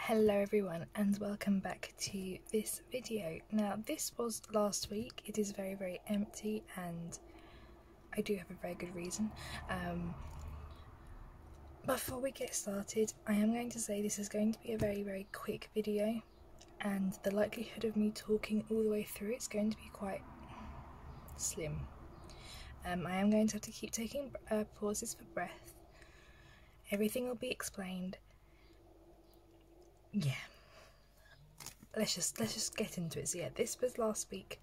Hello everyone and welcome back to this video. Now this was last week. It is very empty and I do have a very good reason. Before we get started, I am going to say this is going to be a very quick video, and the likelihood of me talking all the way through it's going to be quite slim. I am going to have to keep taking pauses for breath. Everything will be explained. Yeah, let's just get into it. So yeah, this was last week.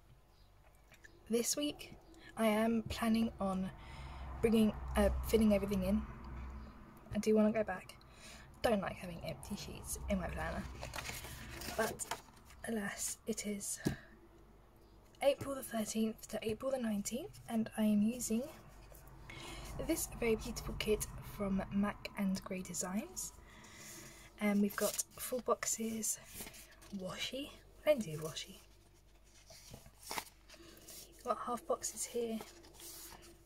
This week I am planning on fitting everything in. I do want to go back. Don't like having empty sheets in my planner, but alas, it is April the 13th to April the 19th and I am using this very beautiful kit from Mac and Grey Designs. And we've got full boxes, washi, plenty of washi. Got half boxes here,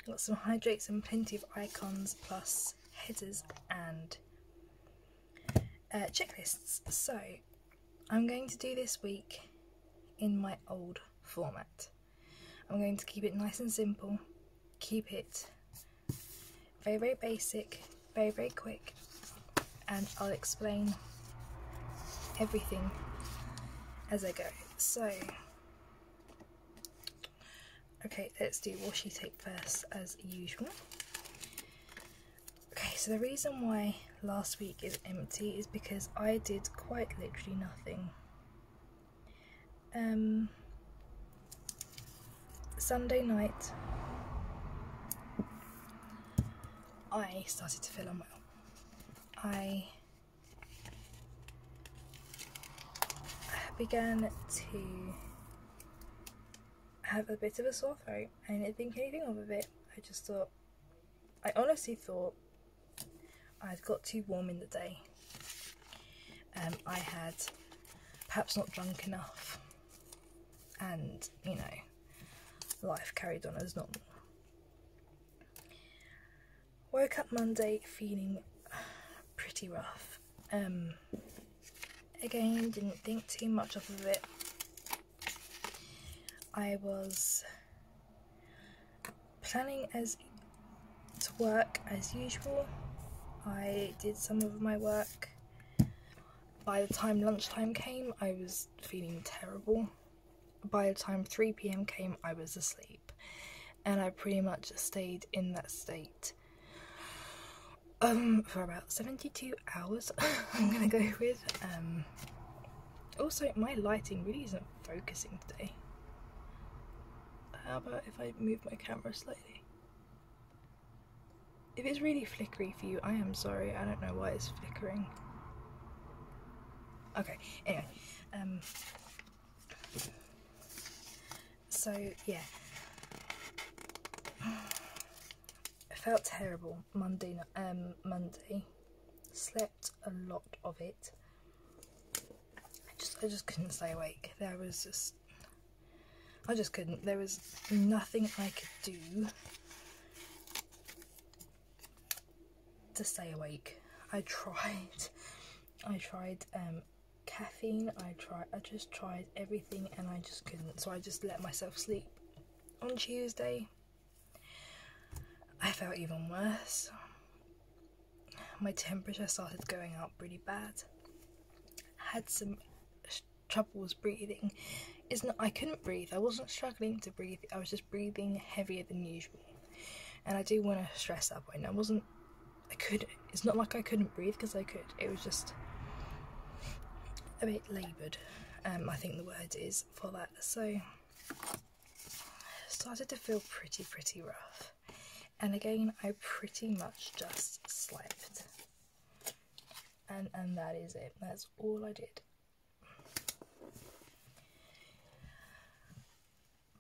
got some hydrates and plenty of icons, plus headers and checklists. So I'm going to do this week in my old format. I'm going to keep it nice and simple, keep it very basic, very quick, and I'll explain everything as I go. So, okay, let's do washi tape first as usual. Okay, so the reason why last week is empty is because I did quite literally nothing. Sunday night I started to feel unwell. I began to have a bit of a sore throat. I didn't think anything of it. I honestly thought I'd got too warm in the day. I had perhaps not drunk enough, and you know, life carried on as normal. Woke up Monday feeling pretty rough. Again, didn't think too much of it. I was planning to work as usual. I did some of my work. By the time lunchtime came, I was feeling terrible. By the time 3 PM came, I was asleep, and I pretty much stayed in that state for about 72 hours, I'm gonna go with. Also, my lighting really isn't focusing today. How about if I move my camera slightly? If it's really flickery for you, I am sorry. I don't know why it's flickering. Okay, anyway. So, yeah. I felt terrible Monday. Slept a lot of it. I just couldn't stay awake. I just couldn't. There was nothing I could do to stay awake. I tried caffeine. I just tried everything, and I just couldn't. So I just let myself sleep. On Tuesday, I felt even worse. My temperature started going up really bad. Had some troubles breathing. I couldn't breathe. I wasn't struggling to breathe. I was just breathing heavier than usual. And I do want to stress that point. It's not like I couldn't breathe, because I could. It was just a bit laboured. I think the word is for that. So started to feel pretty rough. And again, I pretty much just slept. And that is it. That's all I did.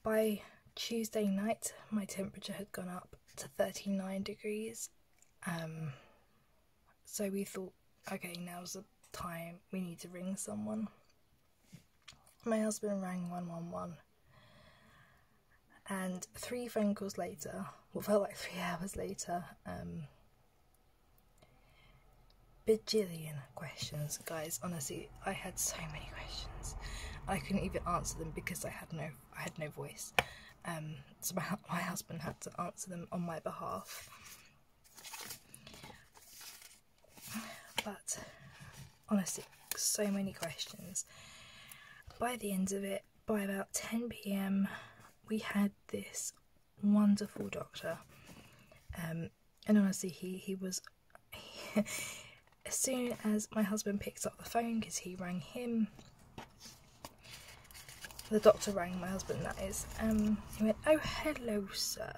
By Tuesday night, my temperature had gone up to 39 degrees. So we thought, okay, now's the time. We need to ring someone. My husband rang 111. And 3 phone calls later, what felt like 3 hours later, bajillion questions, guys. Honestly, I had so many questions. I couldn't even answer them because I had no voice. So my husband had to answer them on my behalf. But honestly, so many questions. By the end of it, by about 10 p.m, we had this wonderful doctor. And honestly, he was... as soon as my husband picked up the phone, because he rang him, the doctor rang my husband, that is, he went, "Oh, hello, sir,"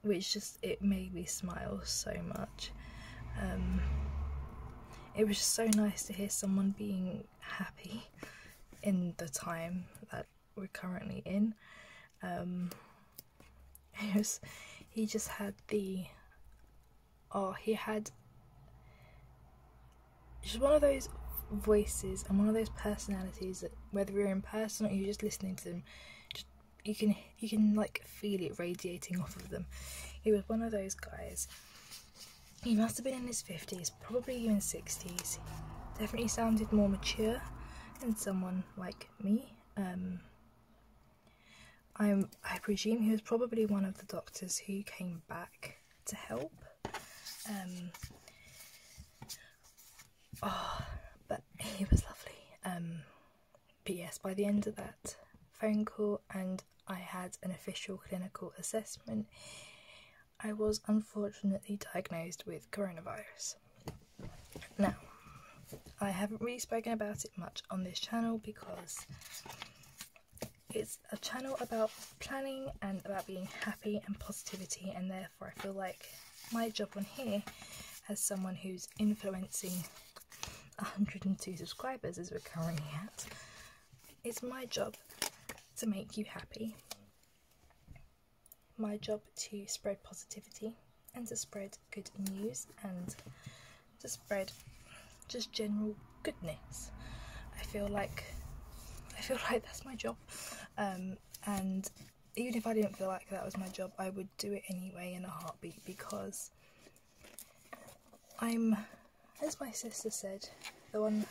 which it made me smile so much. It was just so nice to hear someone being happy in the time that we're currently in. He just had he had just one of those voices and one of those personalities that, whether you're in person or you're just listening to them, you can like feel it radiating off of them. He was one of those guys. He must have been in his 50s, probably even 60s. Definitely sounded more mature than someone like me. I presume he was probably one of the doctors who came back to help. But he was lovely. But yes, by the end of that phone call, and I had an official clinical assessment, I was unfortunately diagnosed with coronavirus. Now, I haven't really spoken about it much on this channel because it's a channel about planning and about being happy and positivity, and therefore I feel like my job on here, as someone who's influencing 102 subscribers as we're currently at, it's my job to make you happy. My job to spread positivity and to spread good news and to spread just general goodness. I feel like that's my job, and even if I didn't feel like that was my job, I would do it anyway in a heartbeat, because I'm, as my sister said, the one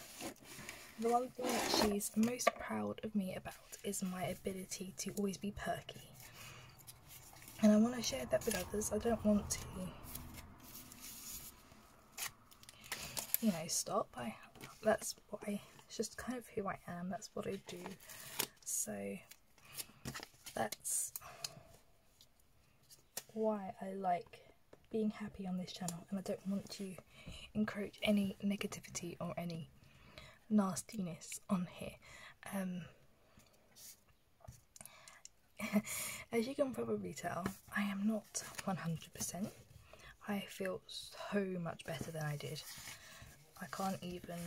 thing that she's most proud of me about is my ability to always be perky. And I want to share that with others. I don't want to, stop. It's just kind of who I am. That's what I do. So that's why I like being happy on this channel, and I don't want to encourage any negativity or any nastiness on here. As you can probably tell, I am not 100%. I feel so much better than I did. I can't even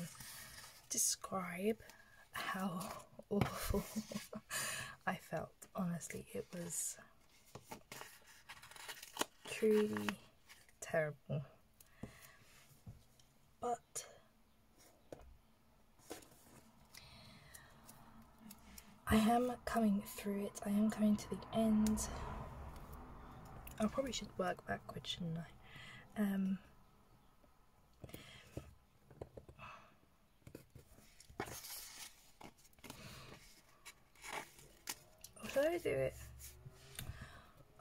describe how awful I felt. Honestly, it was truly terrible. But I am coming through it. I am coming to the end. I probably should work backwards, shouldn't I? Or should I do it?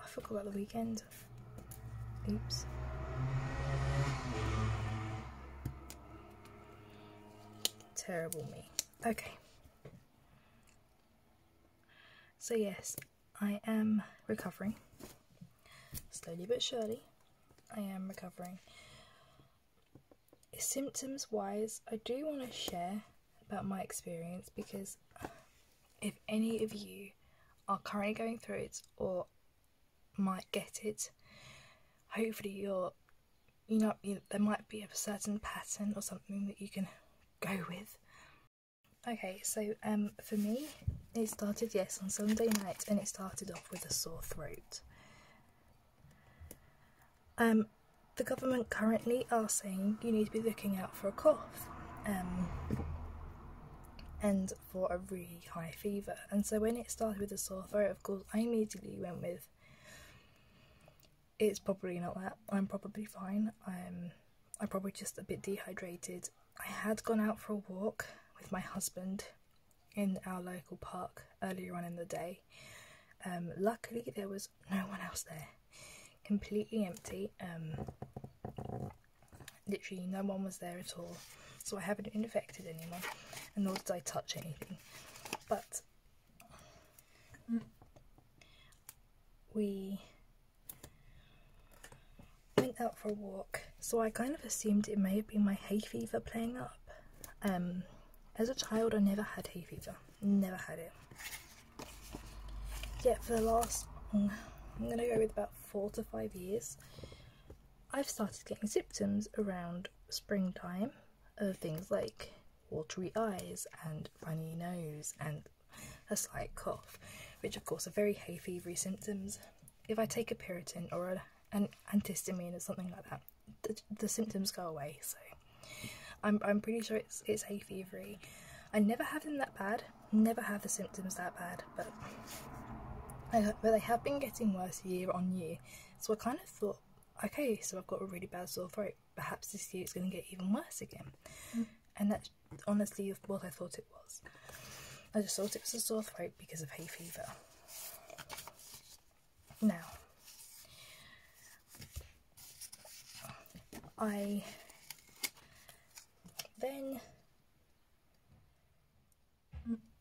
I forgot about the weekend. Oops. Terrible me. Okay. So yes, I am recovering. Slowly but surely, I am recovering. Symptoms wise, I do want to share about my experience, because if any of you are currently going through it or might get it, hopefully there might be a certain pattern or something that you can go with. Okay, so for me, it started, yes, on Sunday night, and it started off with a sore throat. The government currently are saying you need to be looking out for a cough, and for a really high fever. And so when it started with a sore throat, of course, I immediately went with, it's probably not that, I'm probably fine. I'm probably just a bit dehydrated. I had gone out for a walk with my husband in our local park earlier on in the day. Luckily there was no one else there, completely empty. Literally no one was there at all, so I haven't infected anyone, and nor did I touch anything. But we went out for a walk, so I kind of assumed it may have been my hay fever playing up. As a child I never had hay fever, never had it. Yet for the last, I'm going to go with about 4 to 5 years, I've started getting symptoms around springtime of things like watery eyes and runny nose and a slight cough, which of course are very hay fevery symptoms. If I take a Piriton or an antihistamine or something like that, the symptoms go away. So I'm pretty sure it's hay fevery. I never have them that bad, never have the symptoms that bad, but they have been getting worse year on year. So I kind of thought, okay, so I've got a really bad sore throat, perhaps this year it's going to get even worse again. And that's honestly what I thought it was. I just thought it was a sore throat because of hay fever. Now,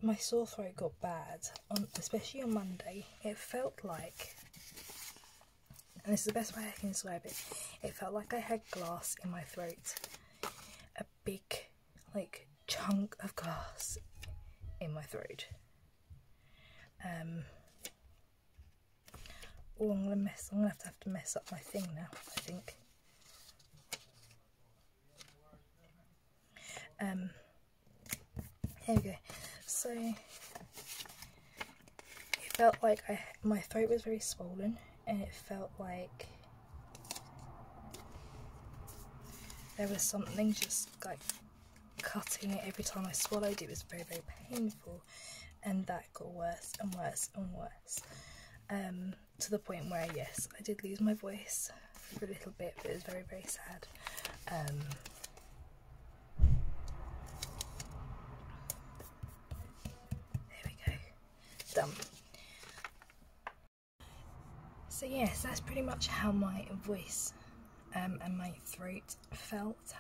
my sore throat got bad, especially on Monday. It felt like, and this is the best way I can describe it, it felt like I had glass in my throat. A big, like, chunk of glass in my throat. Oh, I'm gonna have to mess up my thing now, I think. Here we go. So it felt like my throat was very swollen, and it felt like there was something just like cutting it every time I swallowed. It was very, very painful, and that got worse and worse and worse, to the point where, yes, I did lose my voice for a little bit, but it was very, very sad. There we go, done. So yes, that's pretty much how my voice and my throat felt.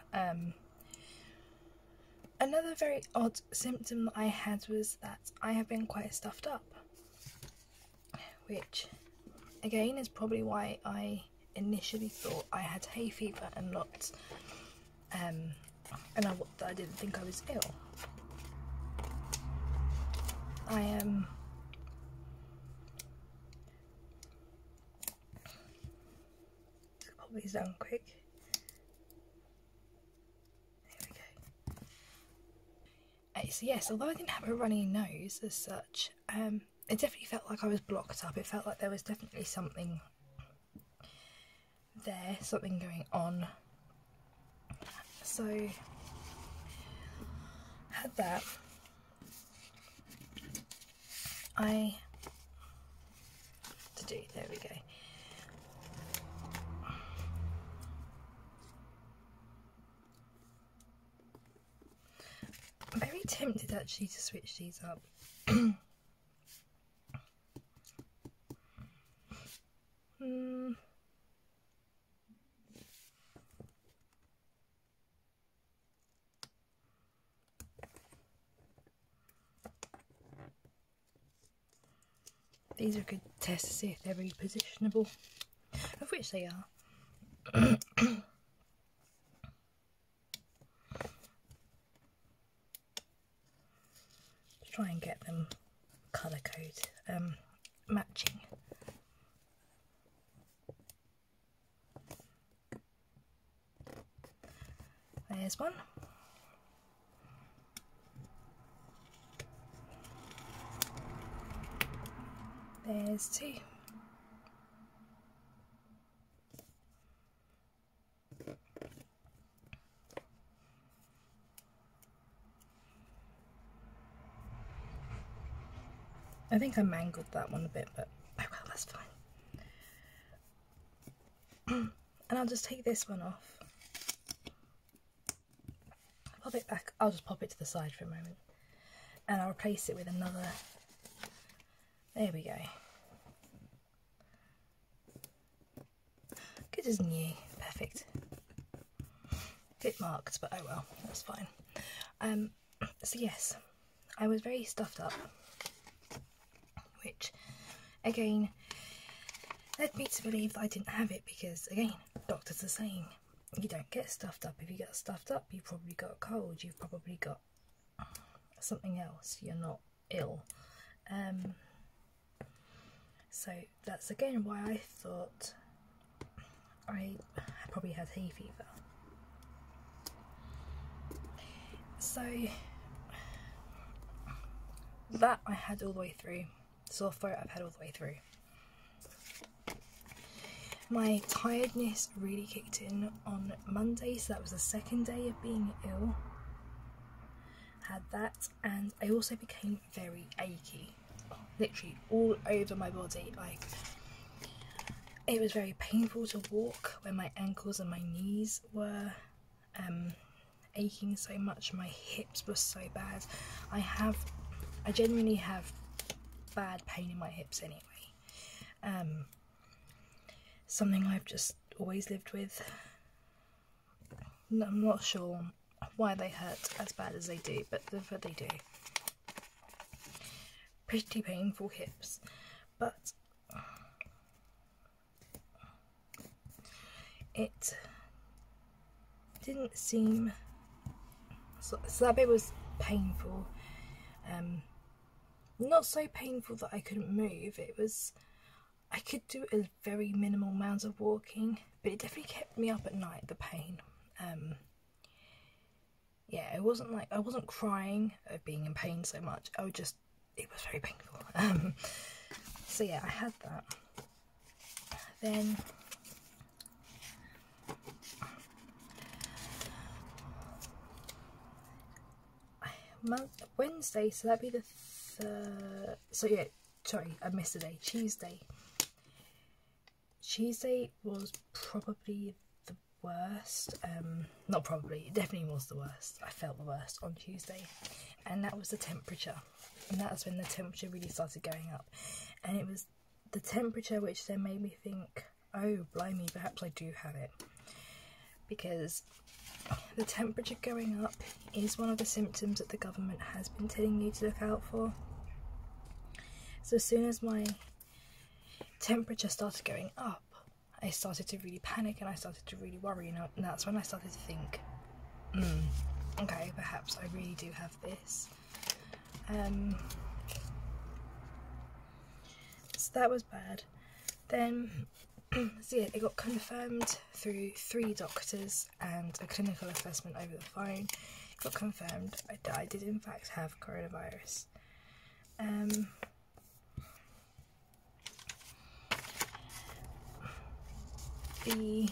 Another very odd symptom that I had was that I have been quite stuffed up, which again is probably why I initially thought I had hay fever and not, and I didn't think I was ill. Pop these down quick. There we go. So yes, although I didn't have a runny nose as such, it definitely felt like I was blocked up. It felt like there was definitely something there, something going on. So had that. There we go. I'm very tempted actually to switch these up. These are a good test to see if they're repositionable, of which they are. Try and get them colour code matching. There's one. There's two. I think I mangled that one a bit, but oh well, that's fine. And I'll just take this one off. pop it back. I'll just pop it to the side for a moment, and I'll replace it with another. There we go. Good as new. Perfect. Bit marked, but oh well, that's fine. So yes, I was very stuffed up, which again led me to believe that I didn't have it, because again, doctors are saying you don't get stuffed up. If you get stuffed up, you've probably got a cold, you've probably got something else, you're not ill. So that's again why I thought I probably had hay fever. So that I had all the way through. Sore throat I've had all the way through. My tiredness really kicked in on Monday, so that was the second day of being ill. Had that, and I also became very achy, literally all over my body. Like, it was very painful to walk when my ankles and my knees were aching so much. My hips were so bad. I genuinely have bad pain in my hips anyway. Something I've just always lived with. I'm not sure why they hurt as bad as they do, but they do. Pretty painful hips, but it didn't seem so that bit was painful. Not so painful that I couldn't move. I could do a very minimal amount of walking, but it definitely kept me up at night, the pain. Yeah, it wasn't like I wasn't crying of being in pain so much. It was very painful. So yeah, I had that. Then Wednesday, so that'd be the third. So yeah, sorry, I missed a day. Tuesday was probably the worst. Not probably, it definitely was the worst. I felt the worst on Tuesday, and that was the temperature. And that's when the temperature really started going up. And it was the temperature which then made me think, oh blimey, perhaps I do have it. Because the temperature going up is one of the symptoms that the government has been telling you to look out for. So as soon as my temperature started going up, I started to really panic and I started to really worry, and that's when I started to think, okay, perhaps I really do have this. So that was bad. Then so yeah, it got confirmed through 3 doctors and a clinical assessment over the phone. It got confirmed I did in fact have coronavirus. The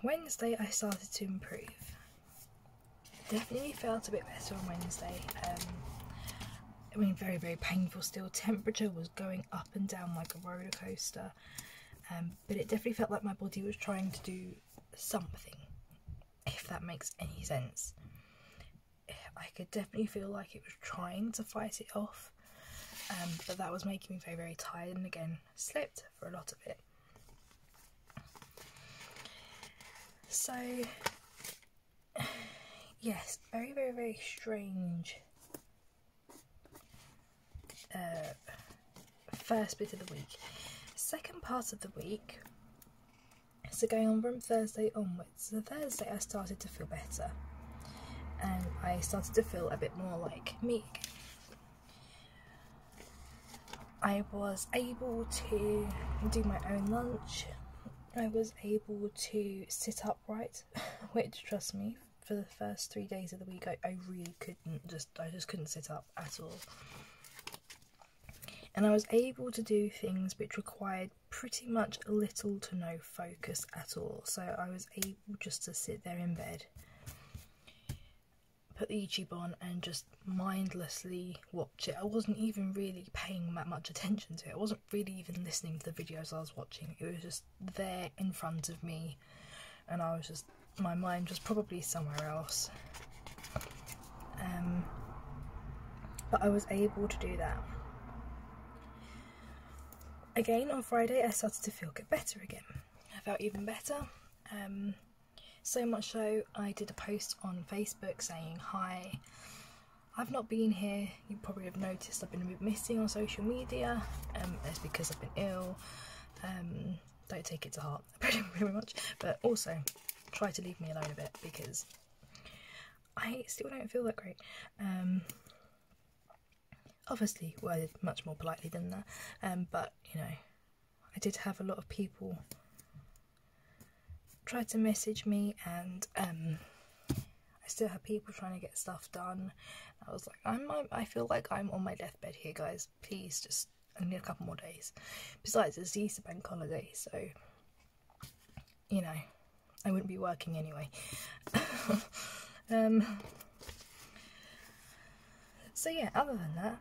Wednesday I started to improve. Definitely felt a bit better on Wednesday. I mean, very, very painful still. Temperature was going up and down like a roller coaster. But it definitely felt like my body was trying to do something, if that makes any sense. I could definitely feel like it was trying to fight it off. But that was making me very, very tired, and again, slept for a lot of it. So, yes, very, very, very strange first bit of the week. Second part of the week, so going on from Thursday onwards. So Thursday I started to feel better, and I started to feel a bit more like me again. I was able to do my own lunch. I was able to sit upright, which, trust me, for the first 3 days of the week I really couldn't, I just couldn't sit up at all. And I was able to do things which required pretty much little to no focus at all. So I was able just to sit there in bed, put the YouTube on and just mindlessly watch it. I wasn't even really paying that much attention to it. I wasn't really even listening to the videos I was watching. It was just there in front of me, and I was just my mind was probably somewhere else. But I was able to do that. Again, on Friday I started to get better again. I felt even better. So much so, I did a post on Facebook saying, "Hi, I've not been here. You probably have noticed I've been a bit missing on social media. It's because I've been ill. Don't take it to heart very much, but also try to leave me alone a bit because I still don't feel that great." Obviously worded much more politely than that, but you know, I did have a lot of people try to message me, and I still have people trying to get stuff done. I was like, I feel like I'm on my deathbed here, guys. Please, just I need a couple more days. Besides, it's the Easter bank holiday, so you know, I wouldn't be working anyway. So yeah, other than that,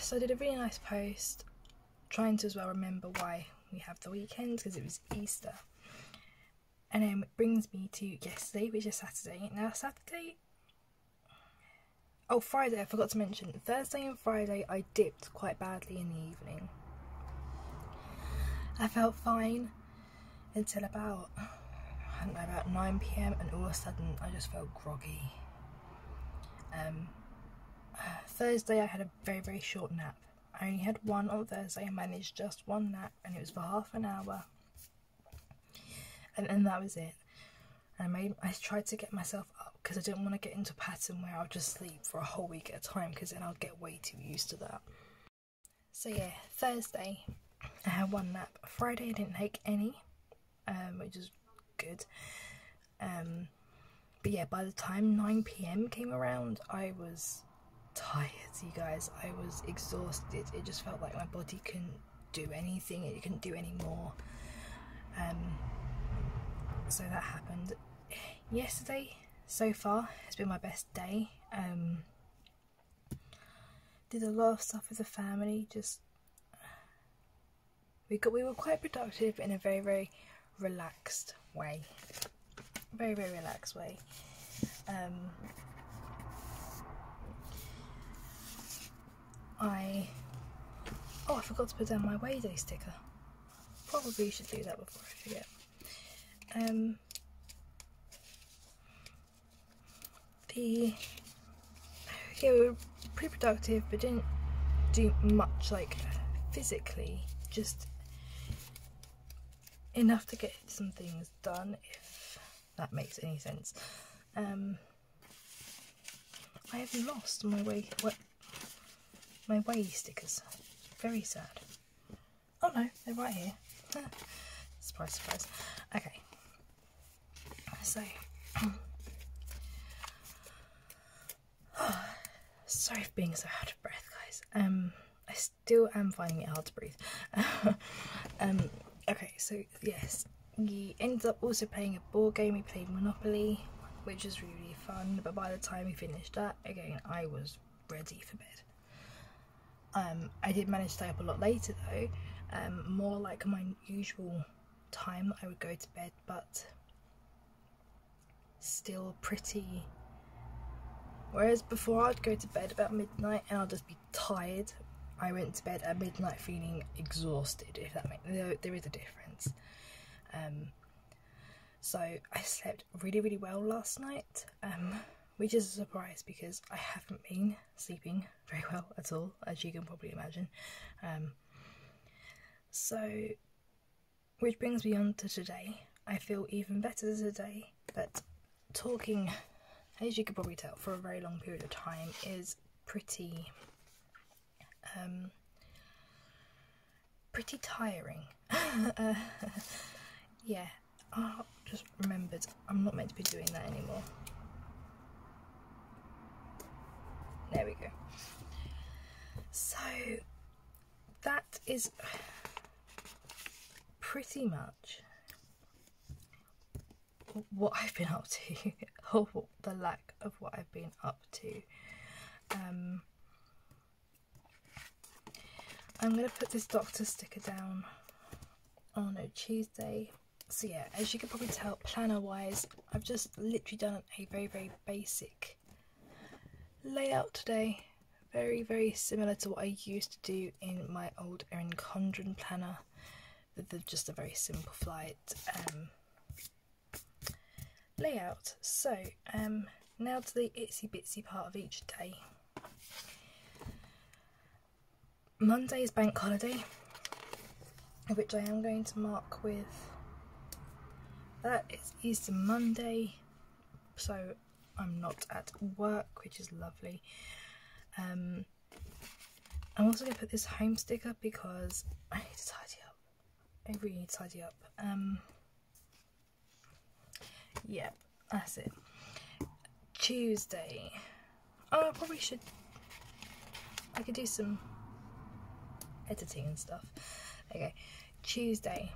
so I did a really nice post trying to as well remember why we have the weekends, because it was Easter. And then it brings me to yesterday, which is Saturday. Now Friday, I forgot to mention. Thursday and Friday I dipped quite badly in the evening. I felt fine until about, I don't know, about 9 PM, and all of a sudden I just felt groggy. Thursday I had a very short nap. I only had one on Thursday. I managed just one nap, and it was for half an hour, and that was it. And I tried to get myself up because I didn't want to get into a pattern where I'll just sleep for a whole week at a time, because then I'll get way too used to that. So yeah, Thursday I had one nap. Friday I didn't take any, which is good. But yeah, by the time 9 PM came around, I was tired, you guys. I was exhausted. It just felt like my body couldn't do anything. It couldn't do any more. So that happened. Yesterday, so far, has been my best day. Did a lot of stuff with the family. Just we were quite productive in a very relaxed way. Very relaxed way. I forgot to put down my way day sticker. Probably should do that before I forget. We were pretty productive, but didn't do much, like, physically, just enough to get some things done, if that makes any sense. I have lost my way stickers. Very sad. Oh no, they're right here. Surprise. Okay. So, sorry for being so out of breath, guys. I still am finding it hard to breathe. Okay, so yes, we ended up also playing a board game. We played Monopoly, which was really fun, but by the time we finished that, again, I was ready for bed. I did manage to stay up a lot later though, more like my usual time I would go to bed, but still pretty. Whereas before I'd go to bed about midnight and I'll just be tired, I went to bed at midnight feeling exhausted, if that makes there is a difference. So I slept really well last night, which is a surprise because I haven't been sleeping very well at all, as you can probably imagine. So, which brings me on to today. I feel even better today, but talking, as you can probably tell, for a very long period of time is pretty tiring. Yeah, I just remembered I'm not meant to be doing that anymore. There we go. So that is pretty much what I've been up to, or the lack of what I've been up to. I'm going to put this doctor sticker down on a Tuesday, So yeah, as you can probably tell, planner wise, I've just literally done a very basic layout today. Very similar to what I used to do in my old Erin Condren planner, with just a very simplified layout. So now to the itsy bitsy part of each day. Monday is bank holiday, which I am going to mark with that. It's Easter Monday, so I'm not at work, which is lovely. I'm also going to put this home sticker because I need to tidy up. I really need to tidy up. Yeah, that's it. Tuesday. Oh, I probably should. I could do some editing and stuff. Okay, Tuesday.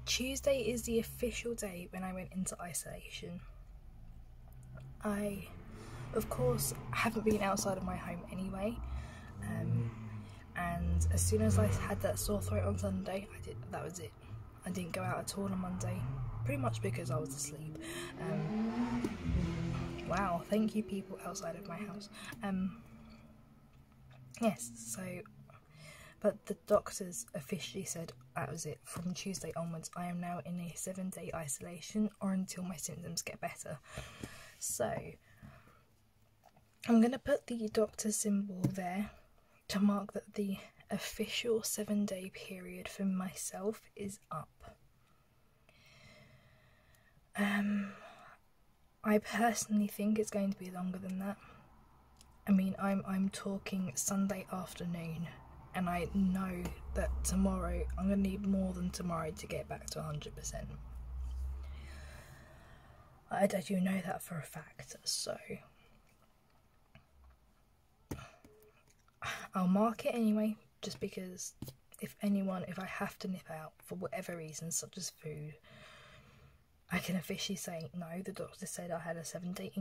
Tuesday is the official day when I went into isolation. I, of course, haven't been outside of my home anyway, and as soon as I had that sore throat on Sunday, that was it. I didn't go out at all on Monday, pretty much because I was asleep. Wow, thank you people outside of my house. Yes, so, but the doctors officially said that was it. From Tuesday onwards, I am now in a 7-day isolation, or until my symptoms get better. So I'm going to put the doctor symbol there to mark that the official 7-day period for myself is up. I personally think it's going to be longer than that. I mean, I'm talking Sunday afternoon, and I know that tomorrow I'm going to need more than tomorrow to get back to 100%. I do know that for a fact, so I'll mark it anyway, just because if I have to nip out for whatever reason, such as food, I can officially say, no, the doctor said I had a 7-day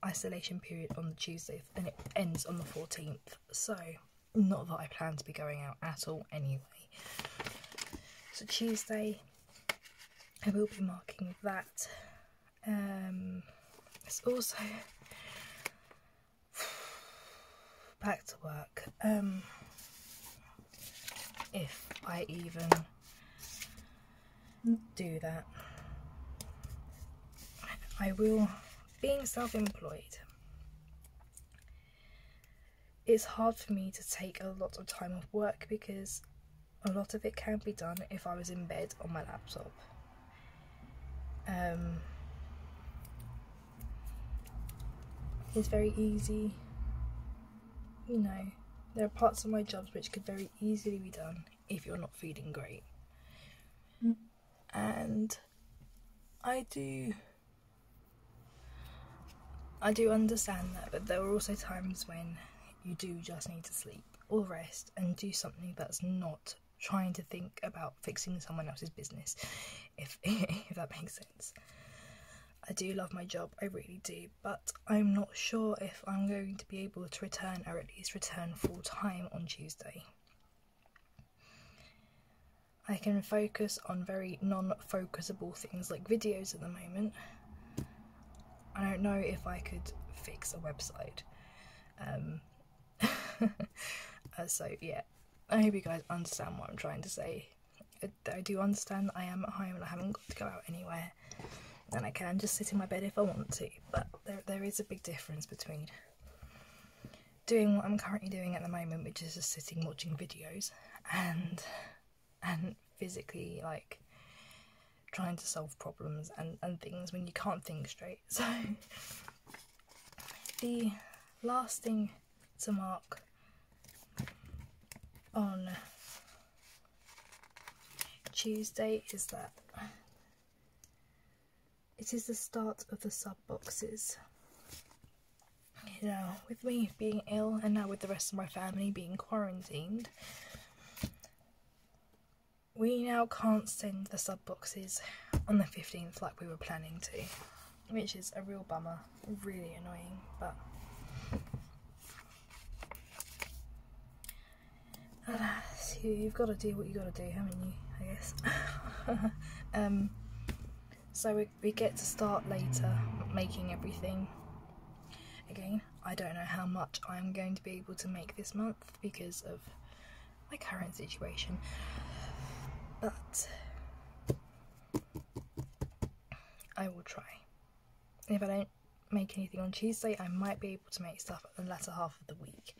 isolation period on the Tuesday, and it ends on the 14th, so not that I plan to be going out at all anyway. So Tuesday, I will be marking that. It's also back to work, if I even do that. I will, being self-employed, it's hard for me to take a lot of time off work because a lot of it can be done if I was in bed on my laptop. It's very easy, you know, there are parts of my jobs which could very easily be done if you're not feeling great. And I do understand that, but there are also times when you do just need to sleep or rest and do something that's not trying to think about fixing someone else's business, if that makes sense. I do love my job, I really do, but I'm not sure if I'm going to be able to return, or at least return full time on Tuesday. I can focus on very non-focusable things like videos at the moment. I don't know if I could fix a website. So yeah, I hope you guys understand what I'm trying to say. I do understand I am at home and I haven't got to go out anywhere, and I can just sit in my bed if I want to, but there is a big difference between doing what I'm currently doing at the moment, which is just sitting watching videos, and physically like trying to solve problems and things when you can't think straight. So the last thing to mark on Tuesday is that it is the start of the sub boxes. You know, with me being ill and now with the rest of my family being quarantined, we now can't send the sub boxes on the 15th like we were planning to, which is a real bummer, really annoying, but alas. you've got to do what you got to do, haven't you, I guess. So we get to start later making everything. Again, I don't know how much I'm going to be able to make this month because of my current situation, but I will try. If I don't make anything on Tuesday, I might be able to make stuff at the latter half of the week.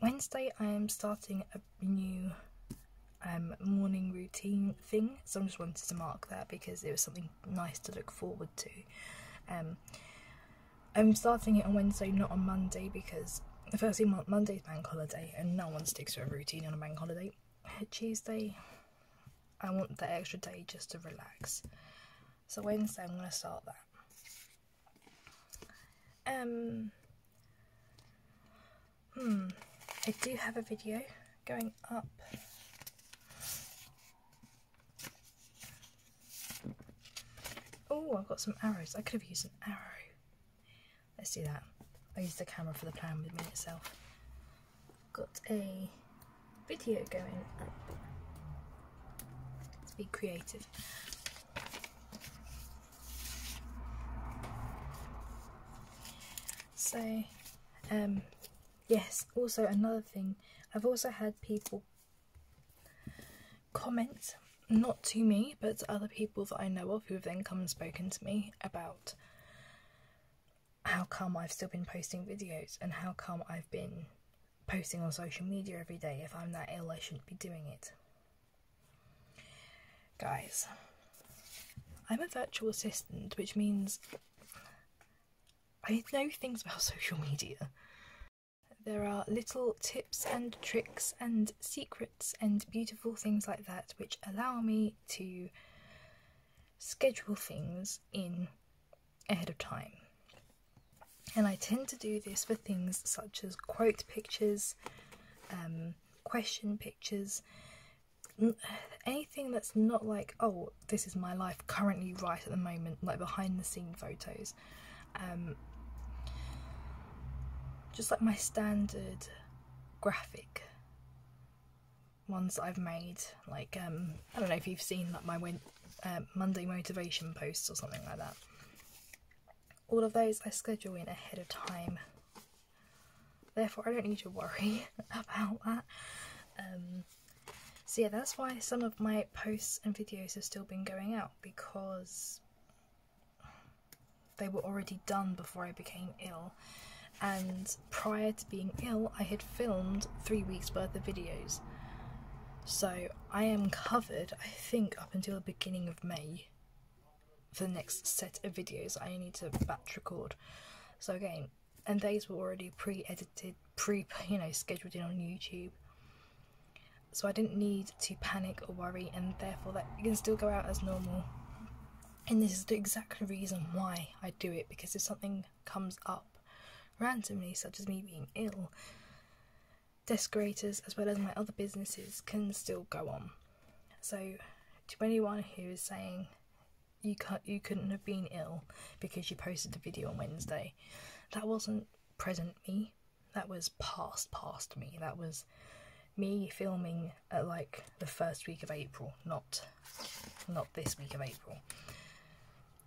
Wednesday I am starting a new morning routine thing, so I just wanted to mark that because it was something nice to look forward to. I'm starting it on Wednesday, not on Monday, because firstly Monday's bank holiday and no one sticks to a routine on a bank holiday. Tuesday I want that extra day just to relax, so Wednesday I'm going to start that. I do have a video going up. Oh, I've got some arrows. I could have used an arrow. Let's do that. I used the camera for the plan with me itself. Got a video going up. Let's be creative. So, yes, also another thing, I've also had people comment, not to me, but to other people that I know of who have then come and spoken to me about how come I've still been posting videos and how come I've been posting on social media every day. If I'm that ill, I shouldn't be doing it. Guys, I'm a virtual assistant, which means I know things about social media. There are little tips and tricks and secrets and beautiful things like that which allow me to schedule things in ahead of time. And I tend to do this for things such as quote pictures, question pictures, anything that's not like, oh, this is my life currently right at the moment, like behind the scene photos. Just like my standard graphic ones that I've made, like I don't know if you've seen like my Monday motivation posts or something like that. All of those I schedule in ahead of time, therefore I don't need to worry about that. So yeah, that's why some of my posts and videos have still been going out, because they were already done before I became ill. And prior to being ill, I had filmed 3 weeks worth of videos. So I am covered, I think, up until the beginning of May for the next set of videos I need to batch record. So again, and these were already pre-edited, scheduled in on YouTube. So I didn't need to panic or worry, and therefore that it can still go out as normal. And this is the exact reason why I do it, because if something comes up randomly, such as me being ill, Deskorators as well as my other businesses can still go on. So to anyone who is saying you couldn't have been ill because you posted a video on Wednesday, that wasn't present me, that was past me. That was me filming at like the first week of April, not this week of April,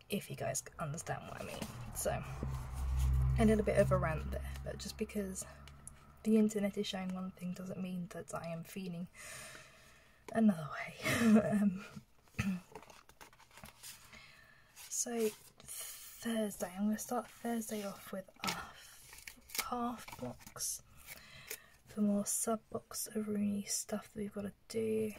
if you guys understand what I mean. So a little bit of a rant there, but just because the internet is showing one thing doesn't mean that I am feeling another way. So Thursday, I'm going to start Thursday off with a half box for more sub box of Rooney stuff that we've got to do.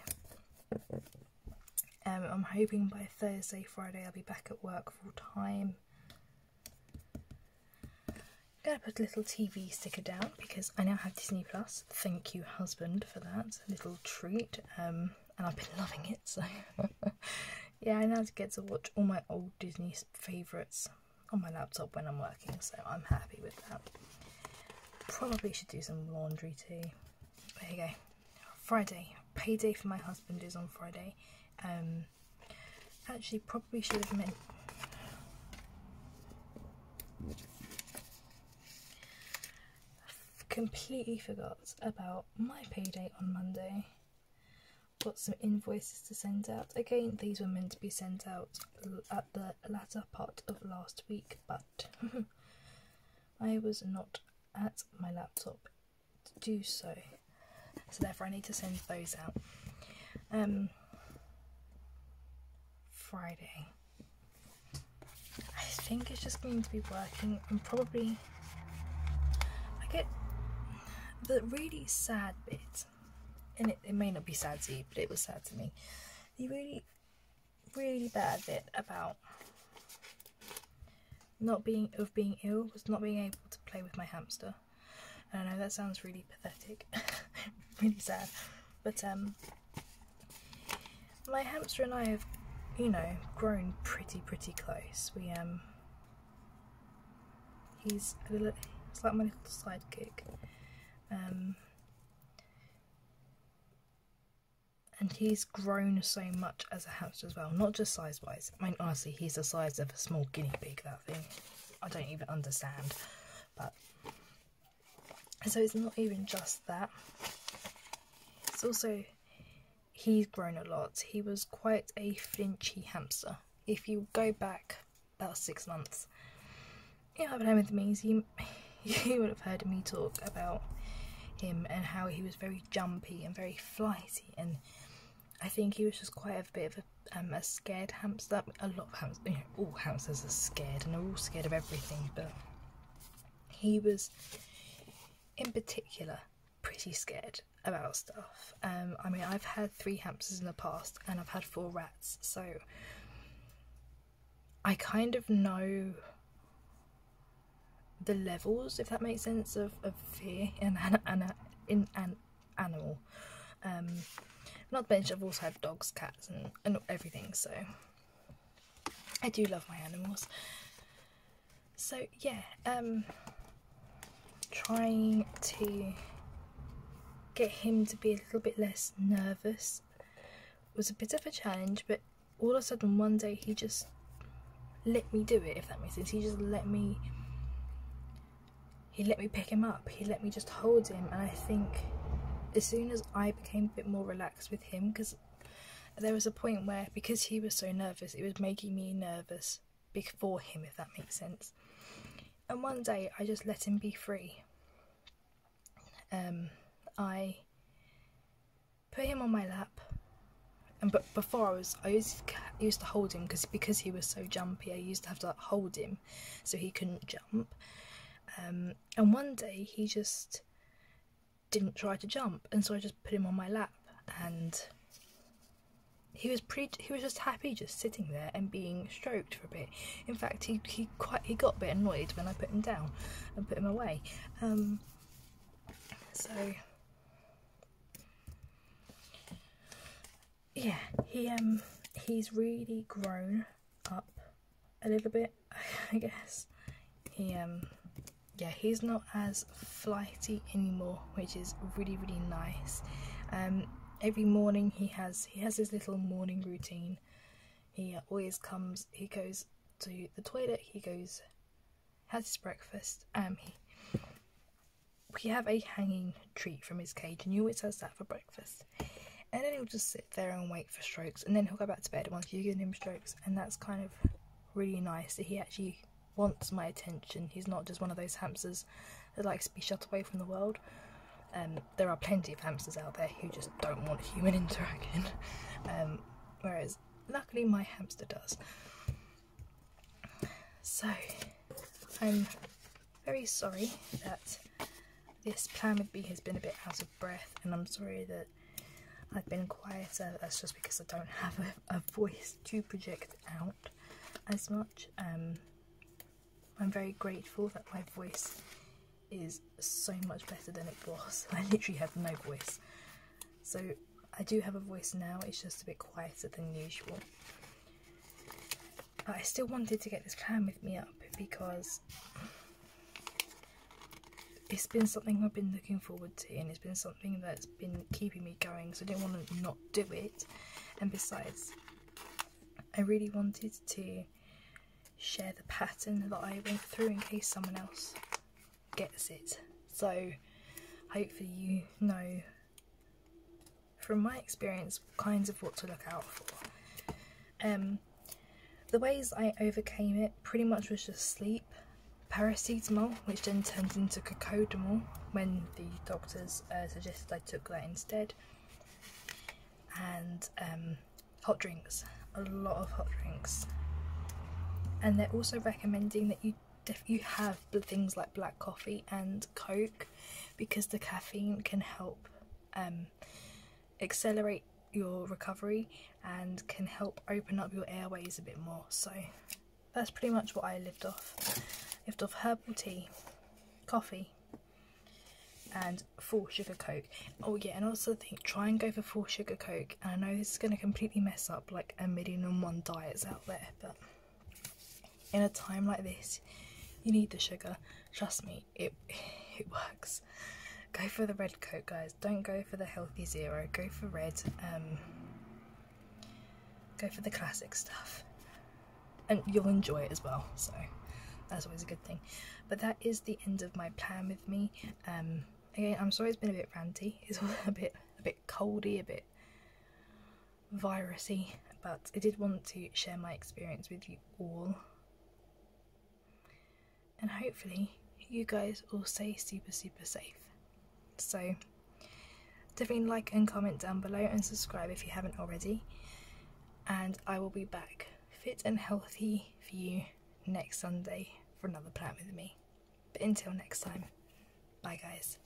I'm hoping by Thursday, Friday I'll be back at work full time. I'm going to put a little TV sticker down because I now have Disney Plus. Thank you, husband, for that. A little treat. And I've been loving it, so yeah, I now get to watch all my old Disney favourites on my laptop when I'm working, so I'm happy with that. Probably should do some laundry too. There you go. Friday, payday for my husband is on Friday. Actually, probably should have meant. completely forgot about my payday on Monday. Got some invoices to send out. Again, these were meant to be sent out at the latter part of last week, but I was not at my laptop to do so. So therefore I need to send those out. Friday. I think it's just going to be working, and probably I get the really sad bit, and it may not be sad to you, but it was sad to me. The really, really bad bit about being ill was not being able to play with my hamster. And I know that sounds really pathetic, really sad, but my hamster and I have, you know, grown pretty close. He's like my little sidekick, and he's grown so much as a hamster as well, not just size wise. I mean, honestly, he's the size of a small guinea pig, that thing. I don't even understand, but so it's not even just that, it's also he's grown a lot. He was quite a flinchy hamster. If you go back about 6 months, you know, I've been home with me, you would have heard me talk about him and how he was very jumpy and very flighty, and I think he was just quite a bit of a scared hamster. A lot of hamsters, you know, all hamsters are scared and they're all scared of everything, but he was in particular pretty scared about stuff. I mean, I've had 3 hamsters in the past and I've had 4 rats, so I kind of know the levels, if that makes sense, of fear in an animal. Not to mention I've also had dogs, cats and everything, so I do love my animals. So yeah, trying to get him to be a little bit less nervous was a bit of a challenge, but all of a sudden one day he just let me do it, if that makes sense. He just let me pick him up, he let me just hold him, and I think as soon as I became a bit more relaxed with him, because there was a point where, because he was so nervous, it was making me nervous for him, if that makes sense. And one day I just let him be free. I put him on my lap, and but before I used to hold him, because he was so jumpy, I used to have to hold him so he couldn't jump. And one day he just didn't try to jump, and so I just put him on my lap, and he was just happy just sitting there and being stroked for a bit. In fact, he got a bit annoyed when I put him down and put him away. So yeah, he's really grown up a little bit, I guess. Yeah, he's not as flighty anymore, which is really nice. Every morning he has his little morning routine. He always comes, he goes to the toilet, has his breakfast. We have a hanging treat from his cage, and he always has that for breakfast. And then he'll just sit there and wait for strokes, and then he'll go back to bed once you've given him strokes, and that's kind of really nice that he actually wants my attention. He's not just one of those hamsters that likes to be shut away from the world. There are plenty of hamsters out there who just don't want human interaction, whereas luckily my hamster does. So I'm very sorry that this plan with me has been a bit out of breath, and I'm sorry that I've been quieter. That's just because I don't have a voice to project out as much. I'm very grateful that my voice is so much better than it was. I literally had no voice. So I do have a voice now, it's just a bit quieter than usual. But I still wanted to get this plan with me up because it's been something I've been looking forward to, and it's been something that's been keeping me going, so I didn't want to not do it. And besides, I really wanted to share the pattern that I went through in case someone else gets it. So hopefully you know from my experience kinds of what to look out for. The ways I overcame it pretty much was just sleep, paracetamol, which then turned into cocodamol when the doctors suggested I took that instead, and hot drinks, a lot of hot drinks. And they're also recommending that you have things like black coffee and Coke, because the caffeine can help accelerate your recovery and can help open up your airways a bit more. So that's pretty much what I lived off. Lived off herbal tea, coffee, and full sugar Coke. Oh yeah, and also try and go for full sugar Coke. And I know this is going to completely mess up like 1,000,001 diets out there, but in a time like this, you need the sugar. Trust me, it works. Go for the red Coke, guys. Don't go for the healthy zero. Go for red. Go for the classic stuff, and you'll enjoy it as well. So that's always a good thing. But that is the end of my plan with me. Again, I'm sorry it's been a bit ranty. It's a bit coldy, a bit virusy, but I did want to share my experience with you all, and hopefully you guys all stay super safe. So definitely like and comment down below and subscribe if you haven't already, and I will be back fit and healthy for you next Sunday for another plan with me. But until next time, bye guys.